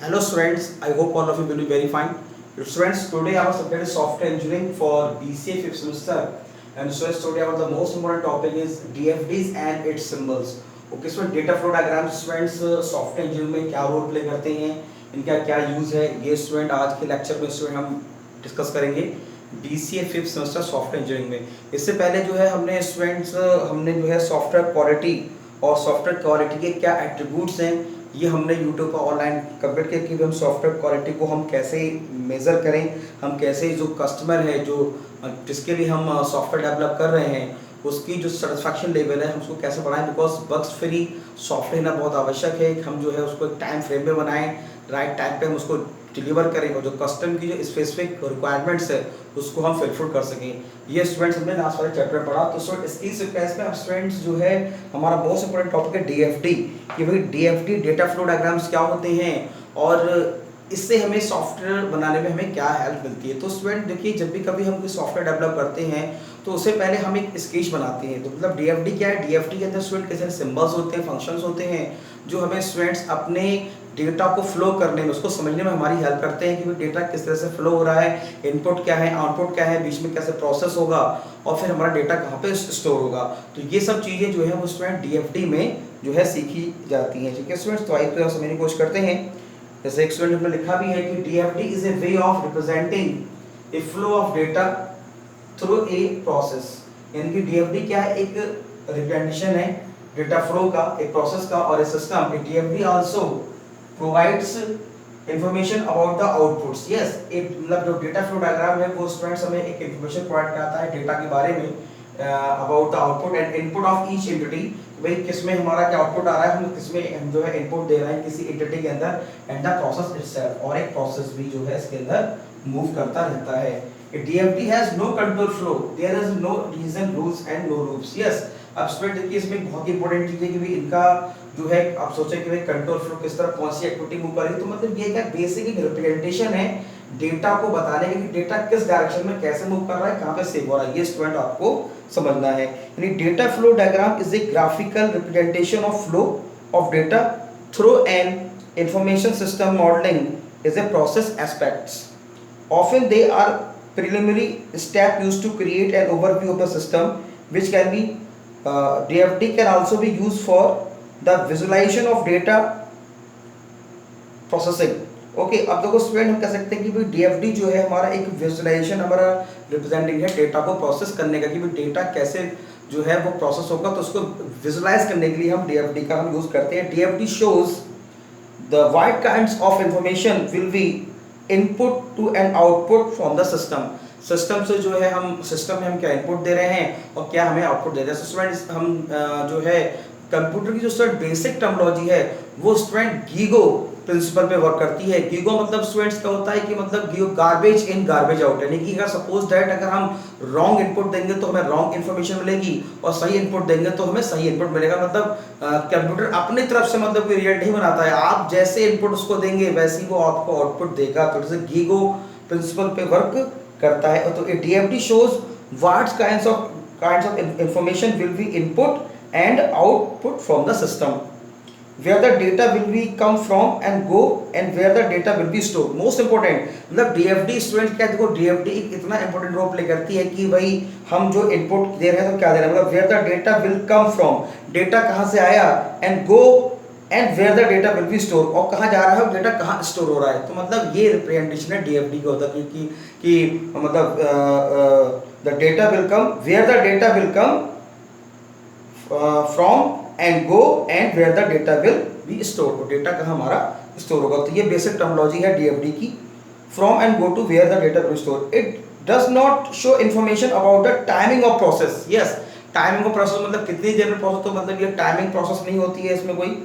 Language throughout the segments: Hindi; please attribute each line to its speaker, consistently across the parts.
Speaker 1: Hello students, I hope all of you will be very fine. Students, today our subject is software engineering for BCA 5th semester. And students, today our the most important topic is DFDs and its symbols. Okay, so data flow diagrams students software engineering में क्या रोल प्ले करते हैं, इनका क्या यूज है, ये स्टूडेंट आज के लेक्चर में स्टूडेंट हम डिस्कस करेंगे BCA 5th semester software engineering में। इससे पहले जो है हमने स्टूडेंट्स हमने जो है सॉफ्टवेयर क्वालिटी और सॉफ्टवेयर क्वालिटी के क्या एट्रीब्यूट्स हैं ये हमने यूट्यूब पर ऑनलाइन कंप्लीट किया कि हम सॉफ्टवेयर क्वालिटी को हम कैसे मेज़र करें, हम कैसे जो कस्टमर है जो जिसके लिए हम सॉफ्टवेयर डेवलप कर रहे हैं उसकी जो सेटिस्फैक्शन लेवल है हम उसको कैसे बढ़ाएं, बिकॉज बग्स फ्री सॉफ्टवेयर ना बहुत आवश्यक है। हम जो है उसको एक टाइम फ्रेम में बनाएं, राइट टाइम पे हम उसको डिलीवर करें और जो कस्टम की जो स्पेसिफिक रिक्वायरमेंट्स है उसको हम फिलफिल कर सकें। ये स्टूडेंट्स हमने लास्ट वाले चैप्टर में पढ़ा। तो स्टूडेंट इस क्लास में अब स्टूडेंट्स जो है हमारा मोस्ट इंपोर्टेंट टॉपिक है डीएफडी, कि भाई डीएफडी डेटा फ्लो डायग्राम्स क्या होते हैं और इससे हमें सॉफ्टवेयर बनाने में हमें क्या हेल्प मिलती है। तो स्टूडेंट देखिए, जब भी कभी हम कोई सॉफ्टवेयर डेवलप करते हैं तो उससे पहले हम एक स्केच बनाते हैं। तो मतलब डीएफडी क्या है, डीएफडी के अंदर स्टूडेंट कैसे सिंबल्स होते हैं, फंक्शंस होते हैं जो हमें स्टूडेंट्स अपने डेटा को फ्लो करने में, उसको समझने में हमारी हेल्प करते हैं कि डेटा किस तरह से फ्लो हो रहा है, इनपुट क्या है, आउटपुट क्या है, बीच में कैसे प्रोसेस होगा और फिर हमारा डेटा कहाँ पे स्टोर होगा। तो ये सब चीज़ें जो है वो स्टूडेंट डीएफडी में जो है सीखी जाती हैं। ठीक है स्टूडेंट्स, तो आइए तो समझने की कोशिश करते हैं। जैसे एक स्टूडेंट ने लिखा भी है कि DFD is a way of representing A flow of data through a process. यानी कि डीएफडी क्या है, एक रिप्रेजेंटेशन है डेटा फ्लो का, एक प्रोसेस का और a system. DFD also provides information about the outputs. Yes, एक मतलब जो डेटा फ्लो डायग्राम है वो स्टूडेंट्स हमें एक इंफॉर्मेशन प्रोवाइड कराता है डेटा के बारे में about the output and input of each entity. भाई किसमें हमारा क्या आउटपुट आ रहा है, हम किसमें हम जो है इनपुट दे रहे हैं किसी एंटिटी के अंदर, एंड द प्रोसेस इटसेल्फ, और एक प्रोसेस भी जो है इसके अंदर मूव करता रहता है। DFD has no control flow, there is no reason rules and no loops. Yes, अब स्टूडेंट देखिए इसमें बहुत इंपॉर्टेंट चीज है कि भाई इनका जो है आप सोचें कि भाई कंट्रोल फ्लो किस तरह कौन सी एक्टिविटी मूव कर रही है। तो मतलब ये क्या बेसिक एक रिप्रेजेंटेशन है डेटा को बताने के कि डेटा किस डायरेक्शन में कैसे मूव कर रहा है, कहां पे सेव हो रहा है। ये स्टूडेंट आपको समझना है। यानी data flow diagram is a graphical representation of flow of data through an information system modelling is a process aspects. Often they are preliminary step used to create an overview of the system which can be DFD can also be used for the visualization of data processing. Okay, अब देखो स्टूडेंट हम कह सकते हैं कि भाई डीएफडी जो है हमारा एक विजुअलाइजेशन, हमारा रिप्रेजेंटिंग है डेटा को प्रोसेस करने का, कि भाई डेटा कैसे जो है वो प्रोसेस होगा, तो उसको विजुअलाइज करने के लिए हम डीएफडी का हम यूज करते हैं। DFD shows the wide kinds of information will be input to and output from the system. System से जो है हम सिस्टम में हम क्या इनपुट दे रहे हैं और क्या हमें आउटपुट दे रहे हैं। स्टूडेंट हम जो है कंप्यूटर की जो स्टूडेंट बेसिक टर्मिनोलॉजी है वो स्टूडेंट गीगो प्रिंसिपल पे वर्क करती है। गीगो मतलब स्टूडेंट्स क्या होता है कि मतलब GIGO garbage in garbage out, यानी कि अगर सपोज दैट अगर हम रॉन्ग इनपुट देंगे तो हमें रॉन्ग इन्फॉर्मेशन मिलेगी और सही इनपुट देंगे तो हमें सही इनपुट मिलेगा। मतलब कंप्यूटर अपनी तरफ से मतलब कोई रिजल्ट नहीं बनाता है, आप जैसे इनपुट उसको देंगे वैसे ही वो आपको आउटपुट देगा। तो जैसे गीगो प्रिंसिपल पे वर्क करता है। तो DFD shows what kinds of information will be input and output from the system, where the data will be come from and go and where the data will be stored. Most important, मतलब DFD स्टूडेंट क्या, देखो DFD इतना इंपॉर्टेंट रोल प्ले करती है कि भाई हम जो इनपुट दे रहे हैं तो क्या दे रहे हैं, मतलब where the data will come from, data कहाँ से आया, and go and where the data will be stored, और कहाँ जा रहा है डेटा कहाँ स्टोर हो रहा है। तो मतलब ये रिप्रेजेंटेशन है डीएफडी का होता है कि मतलब the data will come, where the data will come from and go and where the data will be stored, तो डेटा कहाँ हमारा स्टोर होगा। तो ये बेसिक टर्मिनोलॉजी है डीएफडी की, from and go to where the data will be stored. It does not show information about the timing of process. Yes, timing of process मतलब कितनी देर में प्रोसेस, तो मतलब ये टाइमिंग प्रोसेस नहीं होती है इसमें कोई,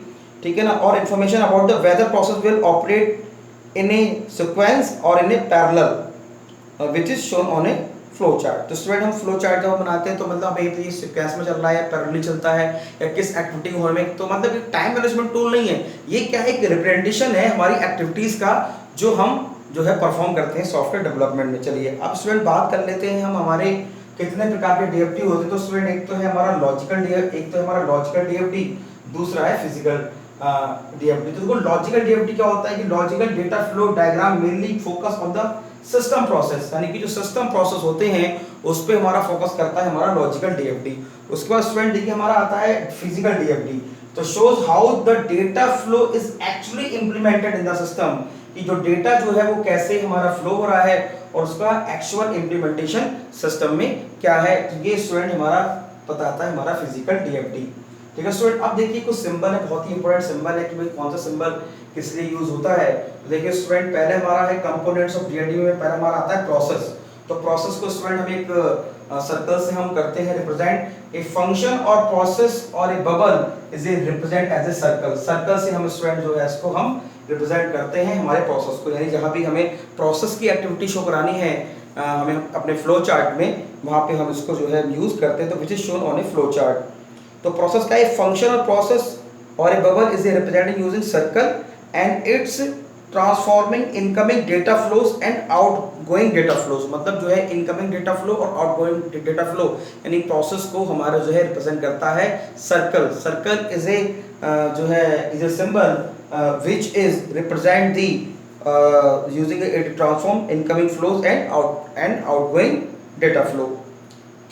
Speaker 1: ठीक है ना। और information about the whether process will operate in a sequence और in a parallel which is shown on a flow chart. तो स्टूडेंट हम फ्लो चार्ट जब बनाते हैं तो मतलब हमें ये सीक्वेंस में चल रहा है, पैरेलली चलता है या किस एक्टिविटी को होने में, तो मतलब ये टाइम मैनेजमेंट टूल नहीं है, ये क्या है, एक रिप्रेजेंटेशन है हमारी एक्टिविटीज का जो हम जो है परफॉर्म करते हैं सॉफ्टवेयर डेवलपमेंट में। चलिए अब स्टूडेंट बात कर लेते हैं हम हमारे कितने प्रकार के डीएफडी होते हैं। तो स्टूडेंट एक तो है हमारा लॉजिकल डीएफडी, एक तो है हमारा लॉजिकल डीएफडी, दूसरा है फिजिकल डीएफडी। तो देखो लॉजिकल डीएफडी क्या होता है कि logical data flow diagram mainly focus on the system process, यानी कि जो सिस्टम प्रोसेस होते हैं उस पे हमारा फोकस करता है हमारा लॉजिकल डीएफडी। उसके बाद स्टूडेंट देखिए हमारा आता है फिजिकल डीएफडी, तो shows how the data flow is actually implemented in the system, कि जो डेटा जो है वो कैसे हमारा फ्लो हो रहा है और उसका एक्चुअल इंप्लीमेंटेशन सिस्टम में क्या है, तो ये स्टूडेंट हमारा बताता है हमारा फिजिकल डीएफडी। ठीक है स्टूडेंट, अब देखिए कुछ सिंबल है, बहुत ही इंपॉर्टेंट सिंबल है कि भाई कौन सा सिंबल किस लिए यूज होता है। तो देखिए स्टूडेंट पहले हमारा है कंपोनेंट्स ऑफ डीएफडी में पहला हमारा आता है प्रोसेस। तो प्रोसेस को स्टूडेंट हम एक सर्कल से हम करते हैं represent. A function or process or a bubble is a represent as a circle. Circle से हम स्टूडेंट जो है इसको हम रिप्रेजेंट करते हैं हमारे प्रोसेस को, यानी जहां भी हमें प्रोसेस की एक्टिविटी शो करानी है हमें अपने फ्लो चार्ट में, वहां पे हम इसको जो है यूज करते हैं, तो विच is shown on a flow chart. तो प्रोसेस का एक function or process or a bubble is A representing using circle and it's transforming incoming data flows and outgoing data flows. मतलब जो है इनकमिंग डेटा फ्लो और आउटगोइंग डेटा फ्लो, यानी प्रोसेस को हमारा जो है रिप्रेजेंट करता है सर्कल। सर्कल इज ए जो है is a symbol which is represent the using it transform incoming flows and outgoing data flow.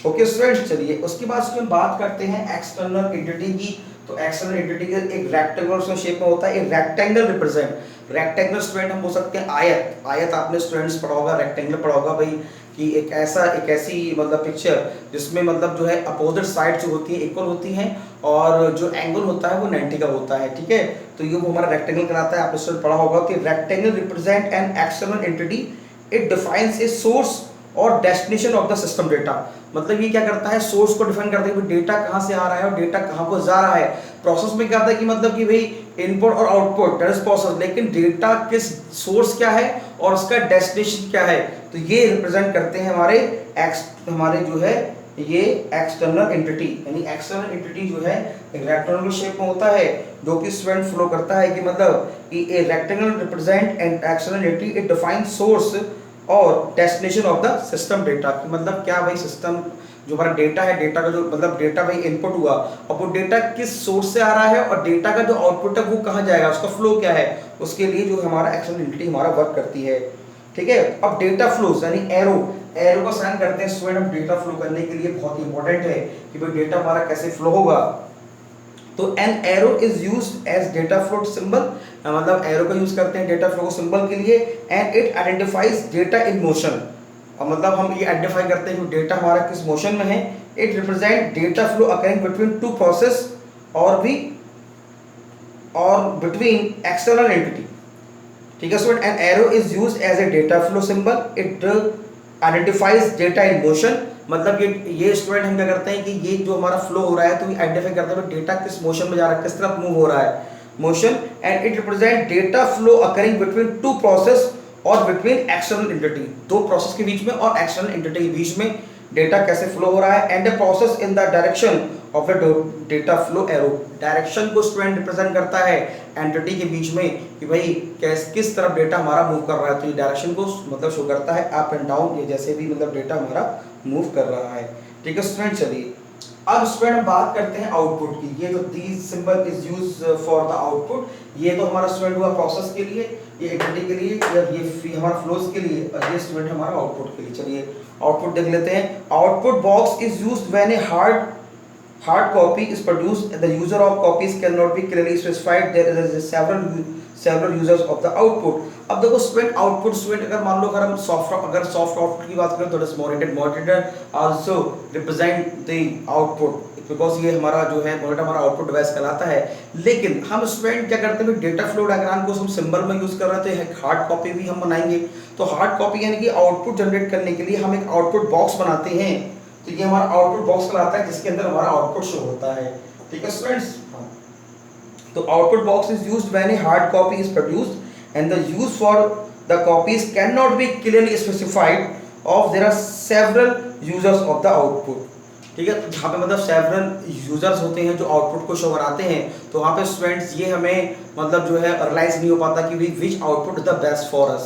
Speaker 1: Okay students, चलिए उसके बाद हम बात करते हैं एक्सटर्नल एंटिटी की। तो एक्सटर्नल एंटिटी का एक रेक्टेंगुलर शेप में होता है, एक रेक्टेंगल रिप्रेजेंट। रेक्टेंगल स्टूडेंट हम बोल सकते हैं आयत। आयत आपने स्टूडेंट्स पढ़ा होगा, रेक्टेंगल पढ़ा होगा भाई, कि एक ऐसी मतलब पिक्चर जिसमें मतलब जो है अपोजिट साइड जो होती है इक्वल होती हैं और जो एंगल होता है वो 90 का होता है। ठीक है, तो ये वो हमारा रेक्टेंगल कहलाता है। आपने स्टूडेंट पढ़ा होगा कि rectangle represent an external entity, it defines a source और destination of the system data. मतलब ये क्या करता है, सोर्स को डिफाइन करता है कि डेटा कहाँ से आ रहा है और डेटा कहाँ को जा रहा है। प्रोसेस में क्या होता है कि मतलब कि भाई इनपुट और आउटपुट दैट इज प्रोसेस, लेकिन डेटा किस सोर्स क्या है और उसका डेस्टिनेशन क्या है, तो ये रिप्रेजेंट करते हैं हमारे जो है ये एक्सटर्नल एंटिटी। यानी एक्सटर्नल एंटिटी जो है एक रेक्टेंगुलर शेप में होता है, जो कि स्टूडेंट फ्लो करता है कि मतलब कि a rectangle represent an external entity, it defines source और destination of the system data. कि मतलब क्या भाई सिस्टम जो हमारा डेटा है, डेटा का जो मतलब डेटा भाई इनपुट हुआ, अब वो डेटा किस सोर्स से आ रहा है और डेटा का जो आउटपुट है वो कहाँ जाएगा, उसका फ्लो क्या है, उसके लिए जो हमारा एक्सटर्नल एंटिटी हमारा वर्क करती है। ठीक है, अब डेटा फ्लोज यानी एरो का साइन करते हैं स्टूडेंट हम डेटा फ्लो करने के लिए, बहुत ही इंपॉर्टेंट है कि भाई डेटा हमारा कैसे फ्लो होगा। तो an arrow is used as data flow symbol, मतलब एरो का यूज करते हैं डेटा फ्लो सिंबल के लिए। And it identifies data in motion, और मतलब हम ये आइडेंटिफाई करते हैं कि डेटा हमारा किस मोशन में है। It represent data flow occurring between two process or between external entity. ठीक है student, an arrow is used as a data flow symbol, it identifies data in motion. मतलब ये स्टूडेंट हम क्या करते हैं कि ये जो हमारा फ्लो हो रहा है तो ये आइडेंटिफाई करते हैं डेटा किस मोशन में जा रहा है, किस तरफ मूव हो रहा है, motion. And it represent data flow occurring between two process or between external entity, दो प्रोसेस के बीच में और एक्सटर्नल एंटिटी के बीच में डेटा कैसे फ्लो हो रहा है। And the process in the direction of the data flow arrow, direction को स्टूडेंट रिप्रेजेंट करता है एंटिटी के बीच में कि भाई किस तरफ डेटा हमारा मूव कर रहा है, तो ये डायरेक्शन को मतलब शो करता है अप एंड डाउन, ये जैसे भी मतलब डेटा हमारा मूव कर रहा है। ठीक है स्टूडेंट, चलिए अब स्टूडेंट हम बात करते हैं आउटपुट की। ये तो this symbol is use for the output, ये तो हमारा स्टूडेंट हुआ प्रोसेस के लिए, ये एंटिटी के लिए, ये हमारा फ्लोज के लिए, और ये स्टूडेंट हमारा आउटपुट के लिए। चलिए आउटपुट देख लेते हैं। Output box is used when A hard copy is produced and the user of copies cannot be clearly specified, there is several users of the output। अब देखो स्टूडेंट आउटपुट, स्टूडेंट अगर मान लो अगर हम सॉफ्ट आउटपुट की बात करें तो monitor also represent the output, because ये हमारा जो है मॉनिटर हमारा आउटपुट डिवाइस कहलाता है। लेकिन हम स्टूडेंट क्या करते हैं, डेटा फ्लो डायग्राम को हम सिंबल में यूज कर रहे थे, हार्ड कॉपी भी हम बनाएंगे। तो हार्ड कॉपी यानी कि आउटपुट जनरेट करने के लिए हम एक आउटपुट बॉक्स बनाते हैं, तो ये हमारा आउटपुट बॉक्स कहलाता है जिसके अंदर हमारा आउटपुट शो होता है। ठीक है स्टूडेंट्स, तो output box is used when a hard copy is produced and the use for the copies can not be clearly specified of there are several users of the output. ठीक है, जहाँ पे मतलब सेवरल यूजर्स होते हैं जो आउटपुट को शो कराते हैं, तो वहाँ पे स्टूडेंट्स ये हमें मतलब जो है रियलाइज नहीं हो पाता कि which output is the best for us.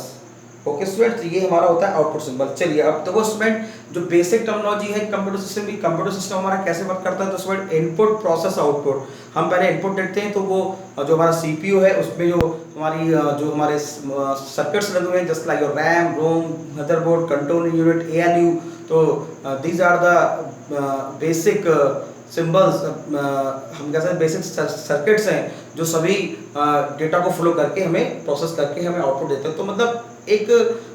Speaker 1: Okay student, ये हमारा होता है आउटपुट सिंबल। चलिए अब देखो स्टूडेंट, जो बेसिक टर्मिनोलॉजी है कंप्यूटर सिस्टम की, कंप्यूटर सिस्टम हमारा कैसे वर्क करता है, तो स्टूडेंट इनपुट प्रोसेस आउटपुट। हम पहले इनपुट देते हैं, तो वो जो हमारा सीपीयू है उसमें जो हमारी जो हमारे सर्किट्स लगे हुए हैं, just like your RAM, ROM, motherboard, control unit, ALU, तो these are the basic symbols, हम कह सकते हैं बेसिक सर्किट्स हैं जो सभी डेटा को फ्लो करके हमें प्रोसेस करके हमें आउटपुट देते हैं। तो मतलब एक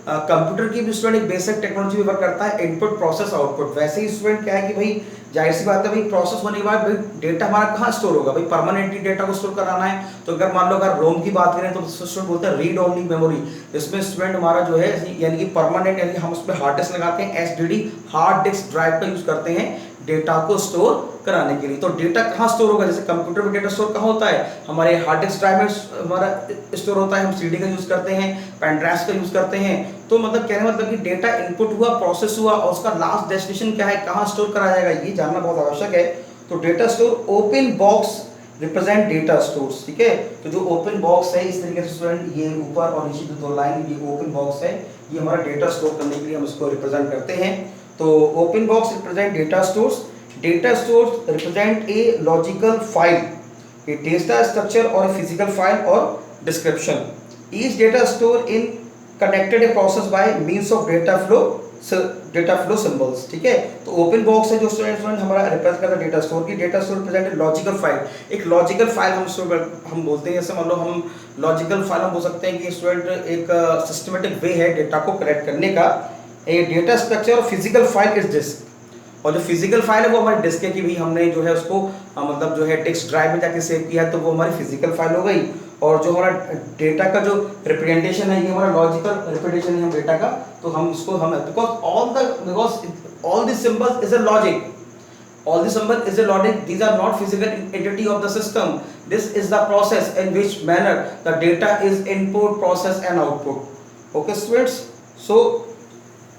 Speaker 1: कंप्यूटर की भी स्टूडेंट एक बेसिक टेक्नोलॉजी वर्क करता है, इनपुट प्रोसेस आउटपुट। वैसे ही स्टूडेंट क्या है कि भाई जाहिर सी बात है भाई, प्रोसेस होने के बाद भाई डेटा हमारा कहाँ स्टोर होगा, भाई परमानेंटली डेटा को स्टोर कराना है। तो अगर मान लो अगर रोम की बात करें तो स्टूडेंट बोलते हैं रीड ओनली मेमोरी। इसमें स्टूडेंट हमारा जो है यानी कि परमानेंट, यानी हम उसमें हार्ड डिस्क लगाते हैं, एसडीडी हार्ड डिस्क ड्राइव का यूज करते हैं डेटा को स्टोर कराने के लिए। तो डेटा कहाँ स्टोर होगा, जैसे कंप्यूटर में डेटा स्टोर कहाँ होता है, हमारे हार्ड डिस्क ड्राइव में हमारा स्टोर होता है, हम सीडी का यूज करते हैं, पेन ड्राइव का यूज करते हैं। तो मतलब कहने मतलब कि डेटा इनपुट हुआ, प्रोसेस हुआ, और उसका लास्ट डेस्टिनेशन क्या है, कहाँ स्टोर कराया जाएगा, ये जानना बहुत आवश्यक है। तो data store open box represent data stores, ठीक है। तो जो ओपन बॉक्स है, इस तरीके से स्टूडेंट ये ऊपर और नीचे जो दो लाइन, ये ओपन बॉक्स है, ये हमारा डेटा स्टोर करने के लिए हम इसको रिप्रेजेंट करते हैं। तो open box represent data stores, data stores represent a logical file, a data structure or a physical file or description. Each data store in connected a process by means of data flow symbols, ठीक है। तो ओपन बॉक्स है जो स्टूडेंट हमारा रिप्रेजेंट करता है डेटा स्टोर की। Data store represent a logical file, एक लॉजिकल फाइल हम बोलते हैं, जैसे मान लो हम लॉजिकल फाइल हम बोल सकते हैं कि स्टूडेंट एक सिस्टमेटिक वे है डेटा को कलेक्ट करने का। ए डेटा स्ट्रक्चर और फिजिकल फाइल इज डिस्क, और जो फिजिकल फाइल है वो हमारी डिस्क है कि भी हमने जो है उसको मतलब जो है डिस्क ड्राइव में जाके सेव किया है, तो वो हमारी फिजिकल फाइल हो गई। और जो हमारा डेटा का जो रिप्रेजेंटेशन है, ये हमारा लॉजिकल रिप्रेजेंटेशन है हम डेटा का। तो हम इसको हम because all this symbols is a logic, all the symbol is a logic, these are not physical entity of the system, this is the process in which manner the data is input, process and output. Okay students, so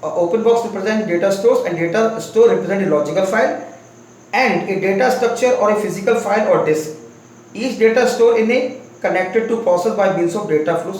Speaker 1: open box represent data stores and data store represent a logical file and a data structure or a physical file or disk. Each data store in a connected to process by means of data flow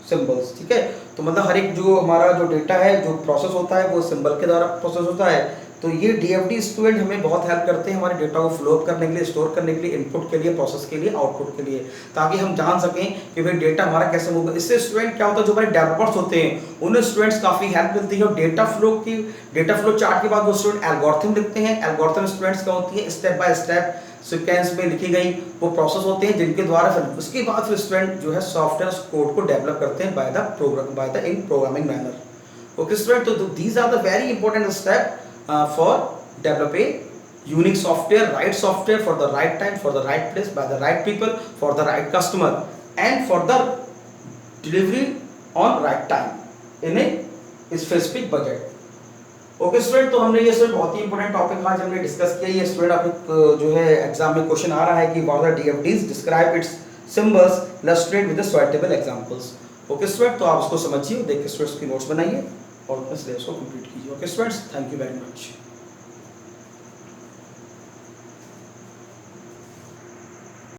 Speaker 1: symbols, ठीक है। तो मतलब हर एक जो हमारा जो डेटा है जो प्रोसेस होता है वो सिंबल के द्वारा प्रोसेस होता है। तो ये डीएफडी स्टूडेंट हमें बहुत हेल्प करते हैं हमारे डेटा को फ्लो अप करने के लिए, स्टोर करने के लिए, इनपुट के लिए, प्रोसेस के लिए, आउटपुट के लिए, ताकि हम जान सकें कि भाई डेटा हमारा कैसे मूव कर। इससे स्टूडेंट क्या होता है, जो हमारे डेवलपर्स होते हैं उन्हें स्टूडेंट्स काफ़ी हेल्प मिलती है। और डेटा फ्लो चार्ट के बाद वो स्टूडेंट एल्गोरिथम लिखते हैं। एल्गोरिथम स्टूडेंट्स क्या होती है, स्टेप बाय स्टेप सीक्वेंस में लिखी गई वो प्रोसेस होते हैं, जिनके द्वारा फिर उसके बाद फिर स्टूडेंट जो है सॉफ्टवेयर कोड को डेवलप करते हैं by the in programming manner. Okay student, तो these are the very important step for develop a unique software for the right time, for the right place, by the right people, for the right customer and for the delivery on right time in a specific budget. Okay student, तो हमने ये स्टूडेंट बहुत ही इंपॉर्टेंट टॉपिक आज हमने डिस्कस किया। ये स्टूडेंट आपको जो है एग्जाम में क्वेश्चन आ रहा है कि what are DFDs, describe its symbols, illustrate with the suitable examples. Okay student, तो आप उसको समझिए, देख के स्टूडेंट्स की नोट्स बनाइए और अपने सिलेबस को कंप्लीट कीजिए। Okay students, thank you very much.